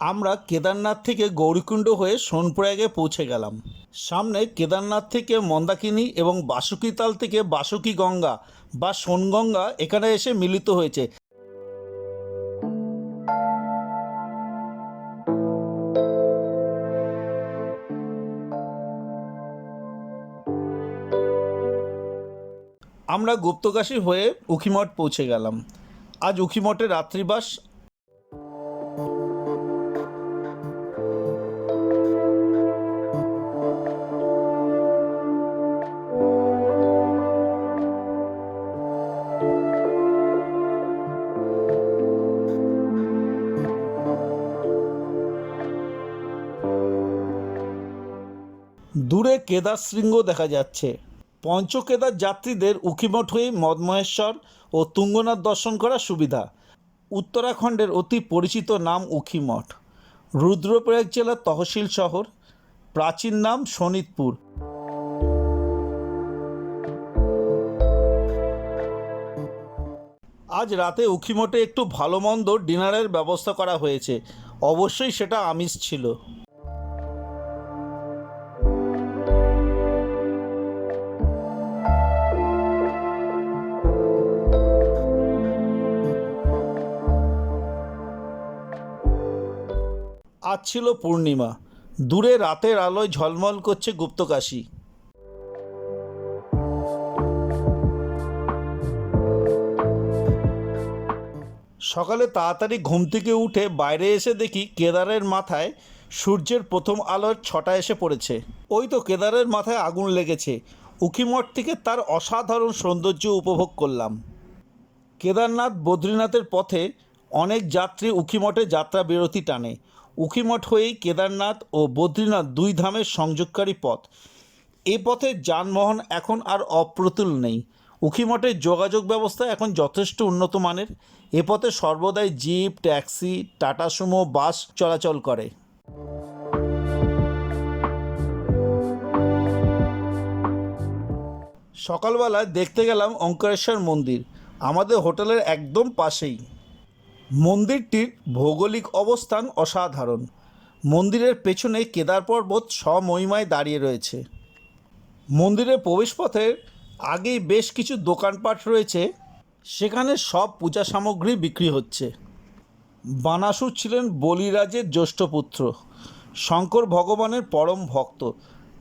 আমরা কেদারনাথ থেকে গৌরীকুণ্ড হয়ে সোনপ্রয়াগে পৌঁছে গেলাম। সামনে কেদারনাথ থেকে মন্দাকিনী এবং বাসুকীতাল থেকে বাসুকী গঙ্গা বা সোনগঙ্গা এখানে এসে মিলিত হয়েছে। আমরা গুপ্তকাশী হয়ে উখিমঠ পৌঁছে গেলাম। আজ উখিমঠে রাত্রিবাস। দূরে কেদার শৃঙ্গ দেখা যাচ্ছে। পঞ্চকেদার যাত্রীদের উখিমঠ হয়ে মদমহেশ্বর ও তুঙ্গনাথ দর্শন করা সুবিধা। উত্তরাখণ্ডের অতি পরিচিত নাম উখিমঠ। রুদ্রপ্রয়াগ জেলার তহসিল শহর। প্রাচীন নাম শোনিতপুর। আজ রাতে উখিমঠে একটু ভালো মন্দ ডিনারের ব্যবস্থা করা হয়েছে। অবশ্যই সেটা আমিষ ছিল। আজ ছিল পূর্ণিমা। দূরে রাতের আলোয় ঝলমল করছে গুপ্তকাশী। সকালে তাড়াতাড়ি ঘুম থেকে উঠে বাইরে এসে দেখি কেদারের মাথায় সূর্যের প্রথম আলোর ছটা এসে পড়েছে। ওই তো কেদারের মাথায় আগুন লেগেছে। উখিমঠ থেকে তার অসাধারণ সৌন্দর্য উপভোগ করলাম। কেদারনাথ বদ্রীনাথের পথে অনেক যাত্রী উখিমঠে যাত্রা বিরতি টানে। উখিমঠ হয়েই কেদারনাথ ও বদ্রীনাথ দুই ধামের সংযোগকারী পথ। এ পথে যানবাহন এখন আর অপ্রতুল নেই। উখিমঠের যোগাযোগ ব্যবস্থা এখন যথেষ্ট উন্নত মানের। এ পথে সর্বদাই জিপ, ট্যাক্সি, টাটা সুমো, বাস চলাচল করে। সকালবেলায় দেখতে গেলাম ওঙ্কারেশ্বর মন্দির, আমাদের হোটেলের একদম পাশেই। মন্দিরটির ভৌগোলিক অবস্থান অসাধারণ। মন্দিরের পেছনে কেদার পর্বত স্বমহিমায় দাঁড়িয়ে রয়েছে। মন্দিরের প্রবেশপথের আগেই বেশ কিছু দোকানপাট রয়েছে, সেখানে সব পূজা সামগ্রী বিক্রি হচ্ছে। বানাসুর ছিলেন বলিরাজের জ্যেষ্ঠ পুত্র, শঙ্কর ভগবানের পরম ভক্ত।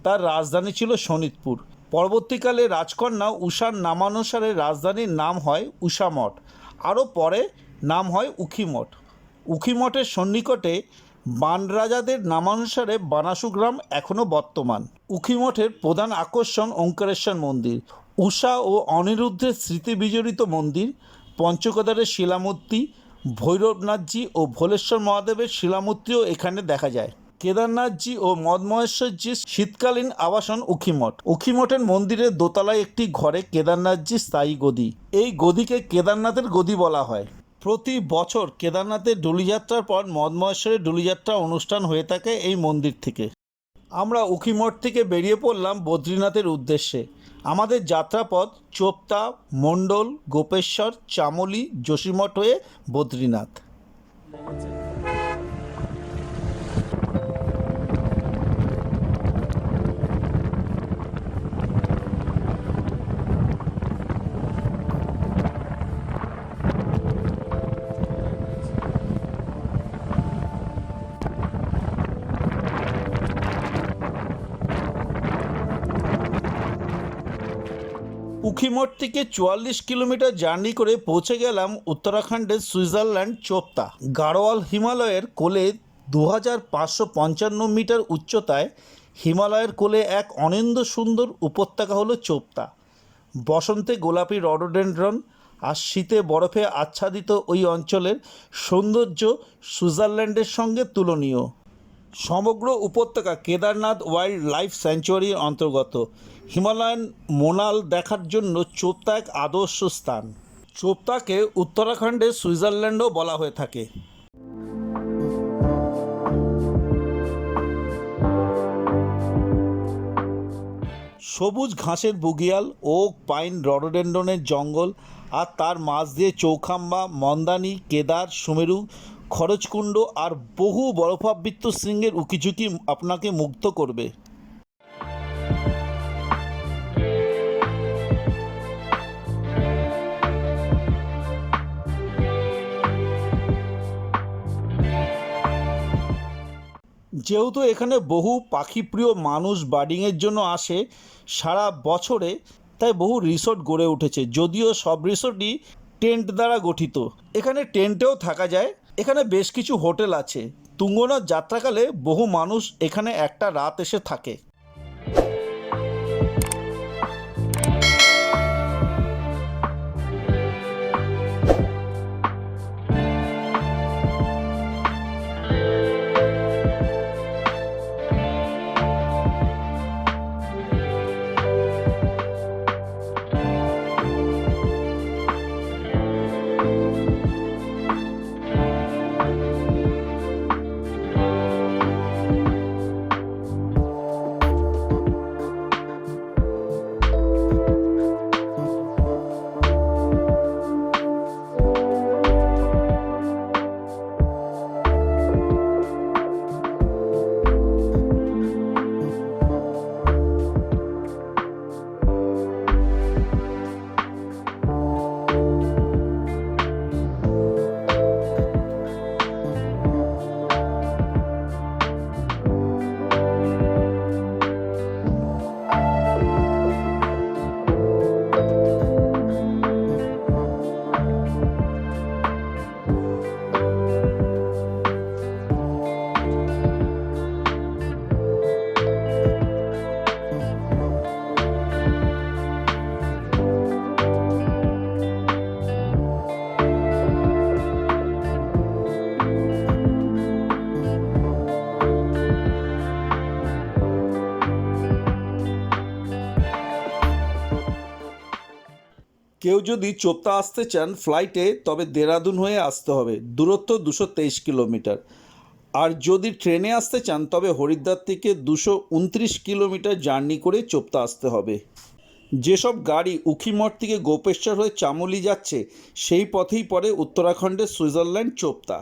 তার রাজধানী ছিল শোনিতপুর। পরবর্তীকালে রাজকন্যা উষার নামানুসারে রাজধানীর নাম হয় উষামঠ, আরও পরে নাম হয় উখিমঠ। উখিমঠের সন্নিকটে বানরাজাদের নামানুসারে বানাসু গ্রাম এখনও বর্তমান। উখিমঠের প্রধান আকর্ষণ ওঙ্কারেশ্বর মন্দির, উষা ও অনিরুদ্ধের স্মৃতি বিজড়িত মন্দির, পঞ্চকেদারের শিলামূর্তি, ভৈরবনাথজি ও ভোলেশ্বর মহাদেবের শিলামূর্তিও এখানে দেখা যায়। কেদারনাথজি ও মদমহেশ্বরজির শীতকালীন আবাসন উখিমঠ। উখিমঠের মন্দিরের দোতলায় একটি ঘরে কেদারনাথজির স্থায়ী গদি। এই গদিকে কেদারনাথের গদি বলা হয়। প্রতি বছর কেদারনাথের ডুলিযাত্রার পর মদমহেশ্বরের ডুলিযাত্রা অনুষ্ঠান হয়ে থাকে এই মন্দির থেকে। আমরা উখিমঠ থেকে বেরিয়ে পড়লাম বদ্রীনাথের উদ্দেশ্যে। আমাদের যাত্রাপথ চোপতা, মণ্ডল, গোপেশ্বর, চামলি, যোশীমঠ হয়ে বদ্রীনাথ। উখিমঠ থেকে ৪৪ কিলোমিটার জার্নি করে পৌঁছে গেলাম উত্তরাখণ্ডের সুইজারল্যান্ড চোপতা। গাড়োয়াল হিমালয়ের কোলে ২৫৫৫ মিটার উচ্চতায় হিমালয়ের কোলে এক অনিন্দ সুন্দর উপত্যকা হলো চোপতা। বসন্তে গোলাপি রডোডেনড্রন আর শীতে বরফে আচ্ছাদিত ওই অঞ্চলের সৌন্দর্য সুইজারল্যান্ডের সঙ্গে তুলনীয়। সমগ্র উপত্যকা কেদারনাথ ওয়াইল্ড লাইফ স্যাংচুয়ারির অন্তর্গত। হিমালয়ান মোনাল দেখার জন্য চোপতা এক আদর্শ স্থান। চোপতাকে উত্তরাখণ্ডের সুইজারল্যান্ডও বলা হয়ে থাকে। সবুজ ঘাসের বুগিয়াল, ওক, পাইন, রডোডেনড্রনের জঙ্গল আর তার মাঝ দিয়ে চৌখাম্বা, মন্দানি, কেদার, সুমেরু, খরচকুণ্ড আর বহু বরফাবৃত শৃঙ্গের উকিঝুঁকি আপনাকে মুগ্ধ করবে। যেহেতু এখানে বহু পাখিপ্রিয় মানুষ বার্ডিংয়ের জন্য আসে সারা বছরে, তাই বহু রিসোর্ট গড়ে উঠেছে, যদিও সব রিসোর্টই টেন্ট দ্বারা গঠিত। এখানে টেন্টেও থাকা যায়। এখানে বেশ কিছু হোটেল আছে। তুঙ্গনাথ যাত্রাকালে বহু মানুষ এখানে একটা রাত এসে থাকে। কেউ যদি চোপতা আসতে চান ফ্লাইটে, তবে দেরাদুন হয়ে আসতে হবে, দূরত্ব 223 কিলোমিটার। আর যদি ট্রেনে আসতে চান তবে হরিদ্বার থেকে 229 কিলোমিটার জার্নি করে চোপতা আসতে হবে। যেসব গাড়ি উখিমঠ থেকে গোপেশ্বর হয়ে চামোলি যাচ্ছে সেই পথেই পড়ে উত্তরাখণ্ডের সুইজারল্যান্ড চোপতা।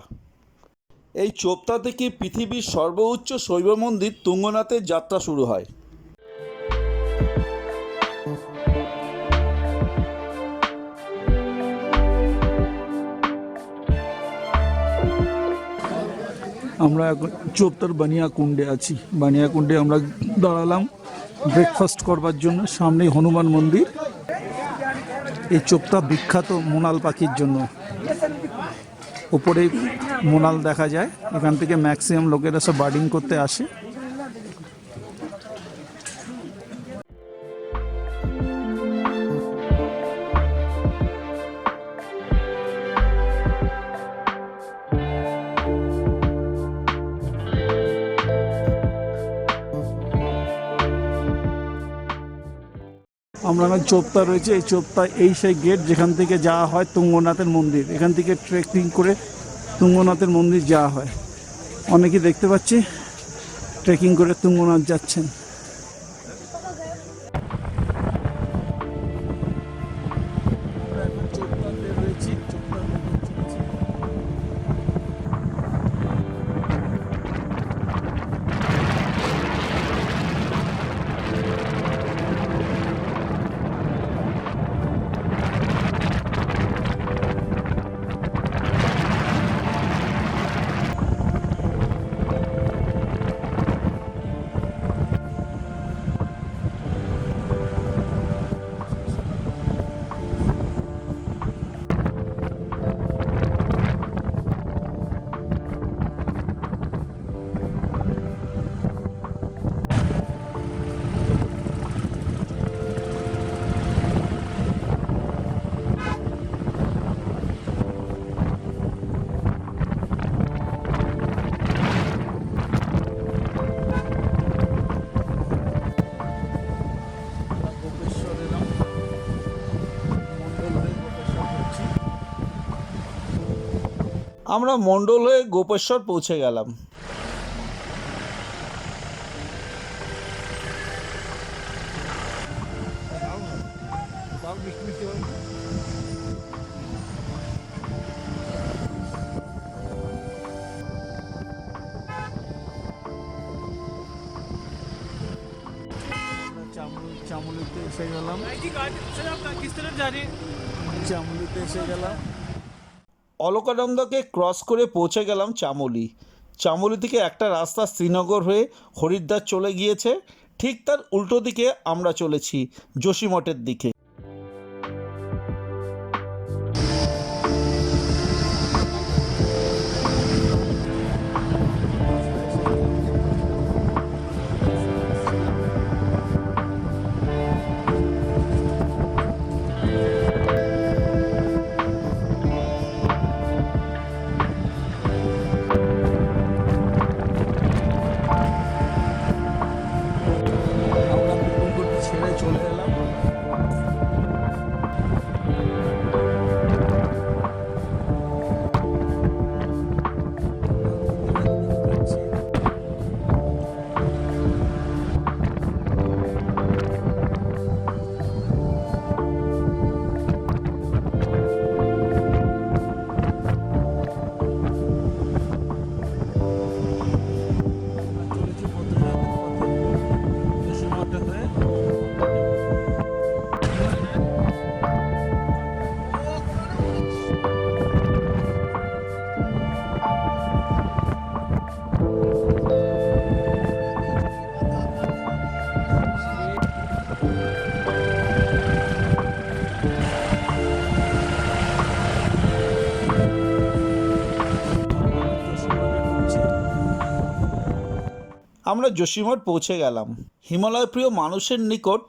এই চোপতা থেকে পৃথিবীর সর্বোচ্চ শৈব মন্দির তুঙ্গনাথের যাত্রা শুরু হয়। আমরা এখন চোপতার বানিয়াকুণ্ডে আছি। বানিয়াকুণ্ডে আমরা দাঁড়ালাম ব্রেকফাস্ট করবার জন্য। সামনেই হনুমান মন্দির। এই চোপতা বিখ্যাত মোনাল পাখির জন্য। উপরে মোনাল দেখা যায়। এখান থেকে ম্যাক্সিমাম লোকেরা সব বার্ডিং করতে আসে। আমরা এখন চোপতা রয়েছে। এই চোপতা এই সেই গেট যেখান থেকে যাওয়া হয় তুঙ্গনাথের মন্দির। এখান থেকে ট্রেকিং করে তুঙ্গনাথের মন্দির যাওয়া হয়। অনেকেই দেখতে পাচ্ছি ট্রেকিং করে তুঙ্গনাথ যাচ্ছেন। আমরা মণ্ডল হয়ে গোপেশ্বর পৌঁছে গেলাম। চামুলিতে এসে গেলাম। চামুলিতে এসে গেলাম। অলকানন্দাকে ক্রস করে পৌঁছে গেলাম চামুলি। চামুলি থেকে একটা রাস্তা শ্রীনগর হয়ে হরিদ্বার চলে গিয়েছে, ঠিক তার উল্টো দিকে আমরা চলেছি যোশীমঠের দিকে। আমরা কুকুরগুটি ছেড়ে চলে এলাম। চলেছি বদ্রীনাথের পথে, যোশীমঠে হয়ে। আমরা যোশীমঠ পৌঁছে গেলাম। হিমালয় প্রিয় মানুষের নিকট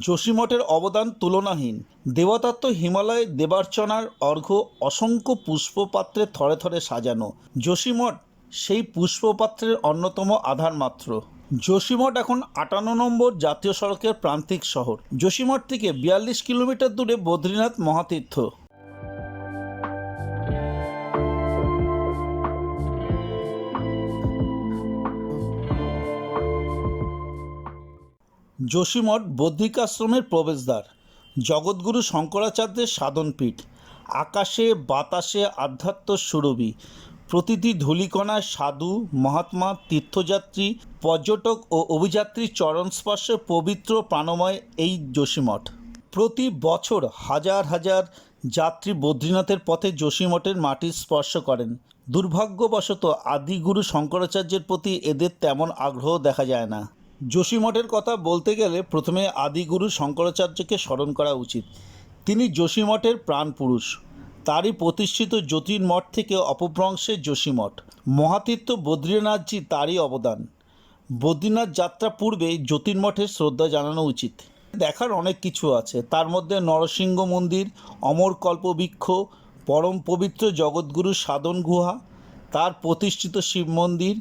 যোশীমঠের অবদান তুলনাহীন। দেবতাত্ত্ব হিমালয়ে দেবার্চনার অর্ঘ্য অসংখ্য পুষ্পপাত্রে থরে থরে সাজানো। যোশীমঠ সেই পুষ্পপাত্রের অন্যতম আধার মাত্র। যোশীমঠ এখন 58 নম্বর জাতীয় সড়কের প্রান্তিক শহর। যোশীমঠ থেকে 42 কিলোমিটার দূরে বদ্রীনাথ মহাতীর্থ। যোশীমঠ বদ্রিকাশ্রমের প্রবেশদ্বার, জগৎগুরু শঙ্করাচার্যের সাধনপীঠ। আকাশে বাতাসে আধ্যাত্ম সুরভি, প্রতিটি ধূলিকণায় সাধু মহাত্মা তীর্থযাত্রী পর্যটক ও অভিযাত্রীর চরণস্পর্শে পবিত্র প্রাণময় এই যোশীমঠ। প্রতি বছর হাজার হাজার যাত্রী বদ্রীনাথের পথে যোশীমঠের মাটি স্পর্শ করেন। দুর্ভাগ্যবশত আদিগুরু শঙ্করাচার্যের প্রতি এদের তেমন আগ্রহ দেখা যায় না। যোশীমঠের কথা বলতে গেলে প্রথমে আদিগুরু শঙ্করাচার্যকে স্মরণ করা উচিত। তিনি যোশীমঠের প্রাণপুরুষ। তারই প্রতিষ্ঠিত জ্যোতির্মঠ থেকে অপভ্রংশে যোশীমঠ। মহাতীর্থ বদ্রীনাথজি তারই অবদান। বদ্রীনাথ যাত্রা পূর্বে জ্যোতির্মঠের শ্রদ্ধা জানানো উচিত। দেখার অনেক কিছু আছে, তার মধ্যে নরসিংহ মন্দির, অমর কল্পবৃক্ষ, পরম পবিত্র জগৎগুরু সাধন গুহা, তার প্রতিষ্ঠিত শিব মন্দির।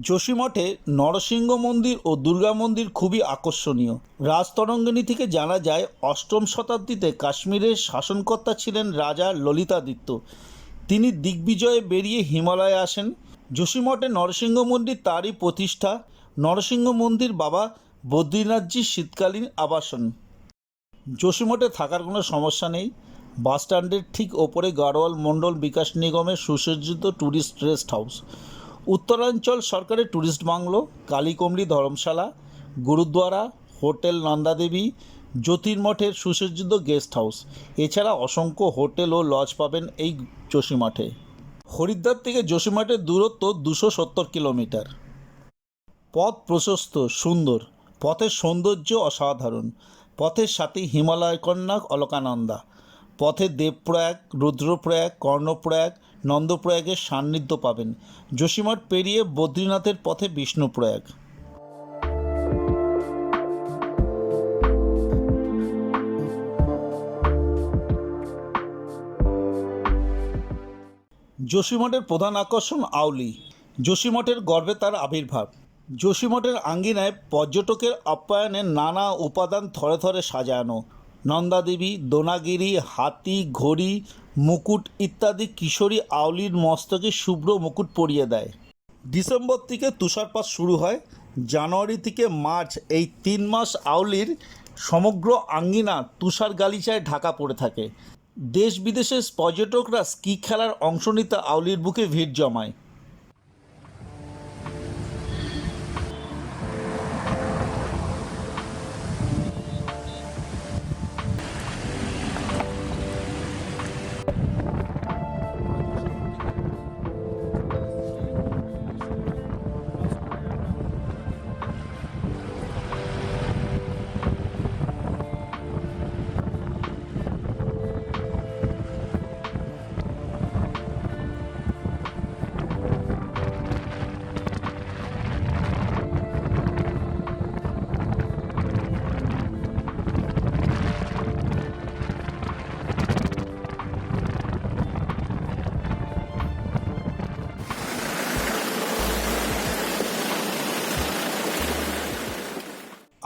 যোশীমঠে নরসিংহ মন্দির ও দুর্গা মন্দির খুবই আকর্ষণীয়। রাজতরঙ্গিনী থেকে জানা যায় 8ম শতাব্দীতে কাশ্মীরের শাসনকর্তা ছিলেন রাজা ললিতাদিত্য। তিনি দিগ্বিজয়ে বেরিয়ে হিমালয়ে আসেন। যোশীমঠে নরসিংহ মন্দির তারই প্রতিষ্ঠা। নরসিংহ মন্দির বাবা বদ্রীনাথজির শীতকালীন আবাসন। যোশীমঠে থাকার কোনো সমস্যা নেই। বাসস্ট্যান্ডের ঠিক ওপরে গাড়োয়াল মণ্ডল বিকাশ নিগমের সুসজ্জিত ট্যুরিস্ট রেস্ট হাউস, উত্তরাঞ্চল সরকারের ট্যুরিস্ট বাংলো, কালীকমলি ধর্মশালা, গুরুদ্বারা, হোটেল নন্দাদেবী, জ্যোতির্মঠের সুসজ্জিত গেস্ট হাউস, এছাড়া অসংখ্য হোটেল ও লজ পাবেন এই যোশীমঠে। হরিদ্বার থেকে যোশীমঠের দূরত্ব 270 কিলোমিটার। পথ প্রশস্ত সুন্দর, পথের সৌন্দর্য অসাধারণ। পথের সাথে হিমালয় কন্যা অলকানন্দা, পথে দেবপ্রয়াগ, রুদ্রপ্রয়াগ, কর্ণপ্রয়াগ, নন্দপ্রয়াগের সান্নিধ্য পাবেন। যোশীমঠ পেরিয়ে বদ্রীনাথের পথে বিষ্ণুপ্রয়াগ। যোশীমঠের প্রধান আকর্ষণ আউলি। যোশীমঠের গর্ভে তার আবির্ভাব। যোশীমঠের আঙ্গিনায় পর্যটকের আপ্যায়নে নানা উপাদান থরে থরে সাজানো। নন্দাদেবী, দোনাগিরি, হাতি, ঘড়ি, মুকুট ইত্যাদি কিশোরী আউলির মস্তকে শুভ্র মুকুট পরিয়ে দেয়। ডিসেম্বর থেকে তুষারপাত শুরু হয়। জানুয়ারি থেকে মার্চ এই 3 মাস আউলির সমগ্র আঙ্গিনা তুষার গালিচায় ঢাকা পড়ে থাকে। দেশ বিদেশের পর্যটকরা স্কি খেলার অংশ নিতে আউলির বুকে ভিড় জমায়।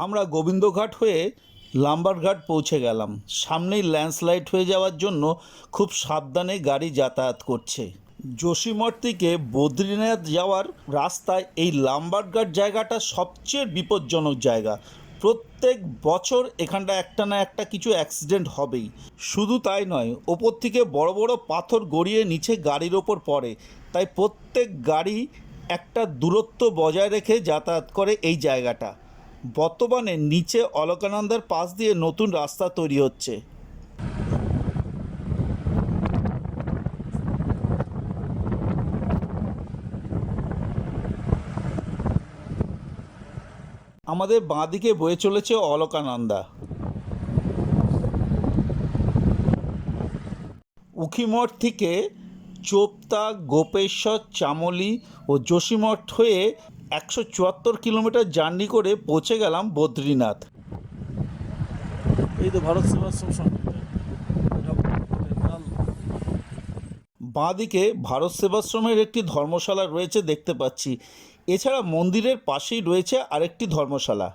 আমরা গোবিন্দঘাট হয়ে লাম্বারঘাট পৌঁছে গেলাম। সামনেই ল্যান্ডস্লাইড হয়ে যাওয়ার জন্য খুব সাবধানে গাড়ি যাতায়াত করছে। যোশীমঠ থেকে বদ্রীনাথ যাওয়ার রাস্তায় এই লাম্বারঘাট জায়গাটা সবচেয়ে বিপজ্জনক জায়গা। প্রত্যেক বছর এখানটা একটা না একটা কিছু অ্যাক্সিডেন্ট হবেই। শুধু তাই নয়, ওপর থেকে বড় বড় পাথর গড়িয়ে নিচে গাড়ির ওপর পড়ে, তাই প্রত্যেক গাড়ি একটা দূরত্ব বজায় রেখে যাতায়াত করে এই জায়গাটা। বর্তমানে নিচে অলকানন্দার পাশ দিয়ে নতুন রাস্তা তৈরি হচ্ছে। আমাদের বাঁদিকে বয়ে চলেছে অলকানন্দা। উখিমঠ থেকে চোপতা, গোপেশ্বর, চামলি ও যোশীমঠ হয়ে 174 কিলোমিটার জার্নি করে পৌঁছে গেলাম বদ্রীনাথ। এই তো ভারত সেবাশ্রম সংঘ। বাঁদিকে ভারত সেবাশ্রমের একটি ধর্মশালা রয়েছে দেখতে পাচ্ছি। এছাড়া মন্দিরের পাশেই রয়েছে আরেকটি ধর্মশালা।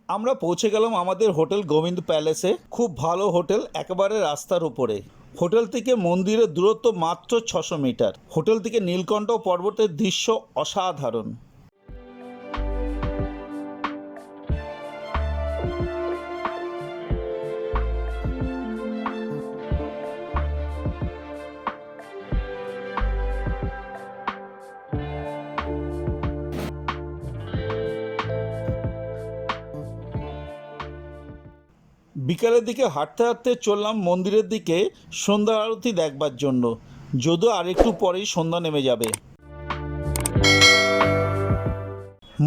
আমরা পৌঁছে গেলাম আমাদের হোটেল গোবিন্দ প্যালেসে। খুব ভালো হোটেল, একেবারে রাস্তার উপরে। হোটেল থেকে মন্দিরের দূরত্ব মাত্র 600 মিটার। হোটেল থেকে নীলকণ্ঠ পর্বতের দৃশ্য অসাধারণ। বিকালের দিকে হাঁটতে হাঁটতে চললাম মন্দিরের দিকে সন্ধ্যা আরতি দেখবার জন্য, যদিও আরেকটু পরেই সন্ধ্যা নেমে যাবে।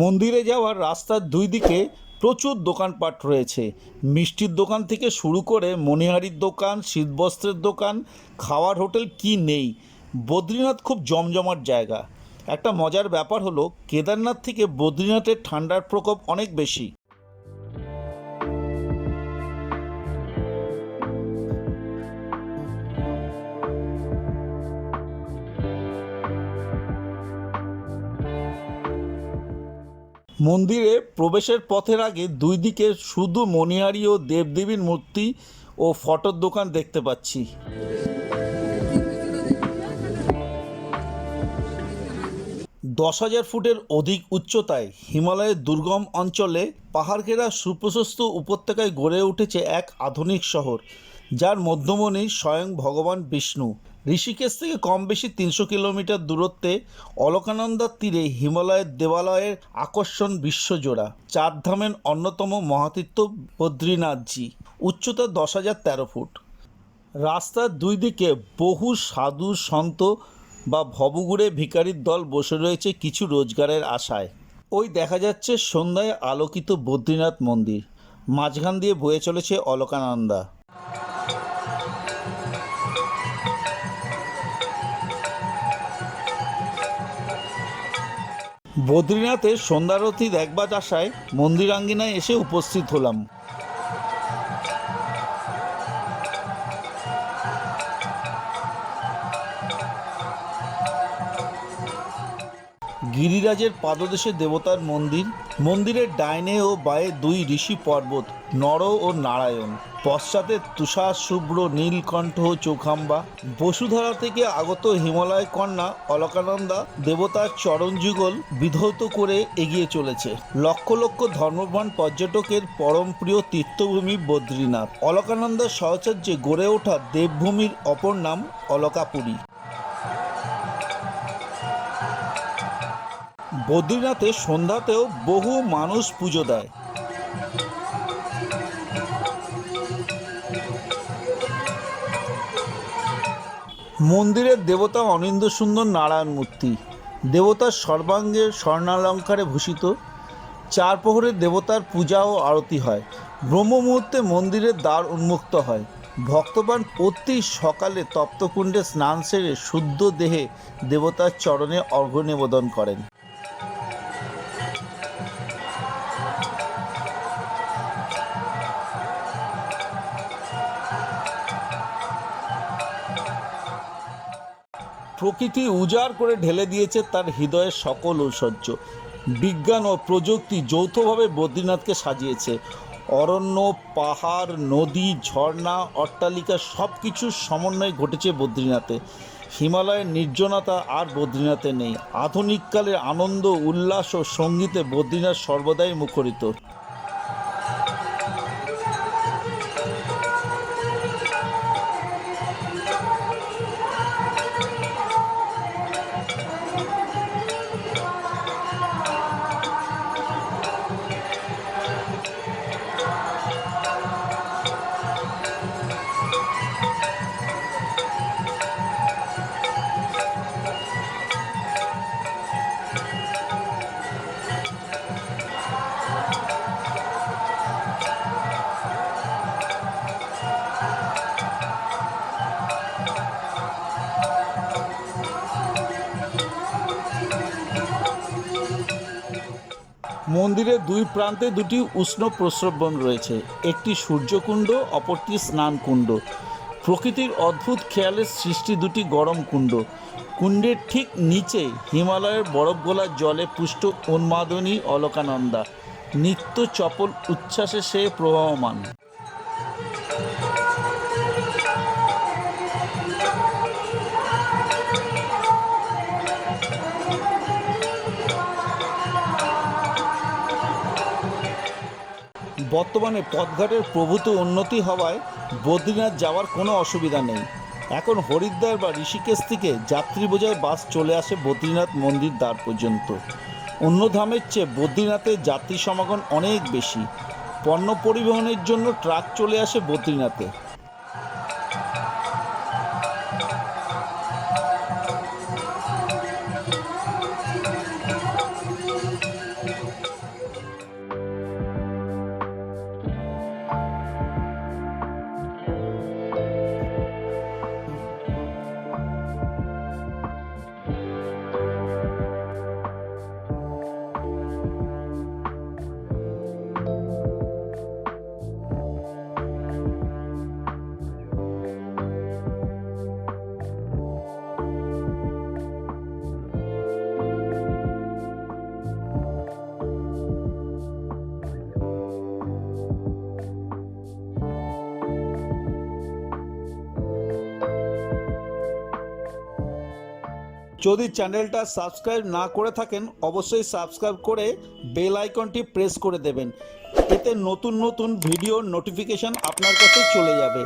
মন্দিরে যাওয়ার রাস্তার দুই দিকে প্রচুর দোকানপাট রয়েছে। মিষ্টির দোকান থেকে শুরু করে মণিহারির দোকান, শীতবস্ত্রের দোকান, খাওয়ার হোটেল কি নেই। বদ্রীনাথ খুব জমজমাট জায়গা। একটা মজার ব্যাপার হলো, কেদারনাথ থেকে বদ্রীনাথের ঠান্ডার প্রকোপ অনেক বেশি। মন্দিরে প্রবেশের পথের আগে দুই দিকে শুধু মণিহারি ও দেবদেবীর মূর্তি ও ফটোর দোকান দেখতে পাচ্ছি। 10,000 ফুটের অধিক উচ্চতায় হিমালয়ের দুর্গম অঞ্চলে পাহাড় ঘেরা সুপ্রশস্ত উপত্যকায় গড়ে উঠেছে এক আধুনিক শহর, যার মধ্যমণি স্বয়ং ভগবান বিষ্ণু। ঋষিকেশ থেকে কম বেশি 300 কিলোমিটার দূরত্বে অলকানন্দার তীরে হিমালয়ের দেবালয়ের আকর্ষণ বিশ্বজোড়া। 4 ধামের অন্যতম মহাতীর্থ বদ্রীনাথজি, উচ্চতা 10,013 ফুট। রাস্তার দুই দিকে বহু সাধু সন্ত বা ভবঘুরে ভিখারির দল বসে রয়েছে কিছু রোজগারের আশায়। ওই দেখা যাচ্ছে সন্ধ্যায় আলোকিত বদ্রীনাথ মন্দির, মাঝখান দিয়ে বয়ে চলেছে অলকানন্দা। বদ্রীনাথের সন্ধ্যারতি দেখবার আশায় মন্দিরাঙ্গিনায় এসে উপস্থিত হলাম। গিরিরাজের পাদদেশে দেবতার মন্দির। মন্দিরের ডাইনে ও বায়ে দুই ঋষি পর্বত, নর ও নারায়ণ। পশ্চাতে তুষার শুভ্র নীলকণ্ঠ চৌখাম্বা। বসুধারা থেকে আগত হিমালয় কন্যা অলকানন্দা দেবতার চরণযুগল বিধৌত করে এগিয়ে চলেছে। লক্ষ লক্ষ ধর্মপ্রাণ পর্যটকের পরম প্রিয় তীর্থভূমি বদ্রীনাথ। অলকানন্দার সহচর্যে গড়ে ওঠা দেবভূমির অপর নাম অলকাপুরী। বদ্রীনাথে সন্ধ্যাতেও বহু মানুষ পুজো দেয়। মন্দিরের দেবতা অনিন্দ্য সুন্দর নারায়ণ মূর্তি। দেবতার সর্বাঙ্গে স্বর্ণালঙ্কারে ভূষিত। 4 প্রহরে দেবতার পূজা ও আরতি হয়। ব্রহ্ম মুহূর্তে মন্দিরের দ্বার উন্মুক্ত হয়। ভক্তগণ প্রতি সকালে তপ্তকুণ্ডে স্নান সেরে শুদ্ধ দেহে দেবতার চরণে অর্ঘ্য নিবেদন করেন। প্রকৃতি উজাড় করে ঢেলে দিয়েছে তার হৃদয়ের সকল ঐশ্বর্য। বিজ্ঞান ও প্রযুক্তি যৌথভাবে বদ্রীনাথকে সাজিয়েছে। অরণ্য, পাহাড়, নদী, ঝর্ণা, অট্টালিকা সব কিছুর সমন্বয় ঘটেছে বদ্রীনাথে। হিমালয়ের নির্জনতা আর বদ্রীনাথে নেই। আধুনিককালের আনন্দ, উল্লাস ও সঙ্গীতে বদ্রীনাথ সর্বদাই মুখরিত। মন্দিরের দুই প্রান্তে দুটি উষ্ণ প্রস্রবণ রয়েছে, একটি সূর্যকুণ্ড, অপরটি স্নানকুণ্ড। প্রকৃতির অদ্ভুত খেয়ালের সৃষ্টি দুটি গরম কুণ্ড। কুণ্ডের ঠিক নিচে হিমালয়ের বরফগোলার জলে পুষ্ট উন্মাদনী অলকানন্দা নিত্য চপল উচ্ছ্বাসে সে প্রবহমান। বর্তমানে পথঘাটের প্রভূত উন্নতি হওয়ায় বদ্রীনাথ যাওয়ার কোনো অসুবিধা নেই। এখন হরিদ্বার বা ঋষিকেশ থেকে যাত্রী বোঝাই বাস চলে আসে বদ্রীনাথ মন্দির দ্বার পর্যন্ত। অন্য ধামের চেয়ে বদ্রীনাথের যাত্রী সমাগম অনেক বেশি। পণ্য পরিবহনের জন্য ট্রাক চলে আসে বদ্রীনাথে। যদি চ্যানেলটা সাবস্ক্রাইব না করে থাকেন অবশ্যই সাবস্ক্রাইব করে বেল আইকনটি প্রেস করে দেবেন। এতে নতুন নতুন ভিডিওর নোটিফিকেশান আপনার কাছে চলে যাবে।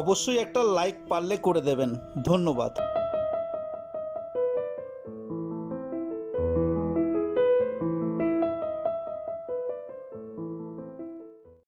অবশ্যই একটা লাইক পারলে করে দেবেন। ধন্যবাদ।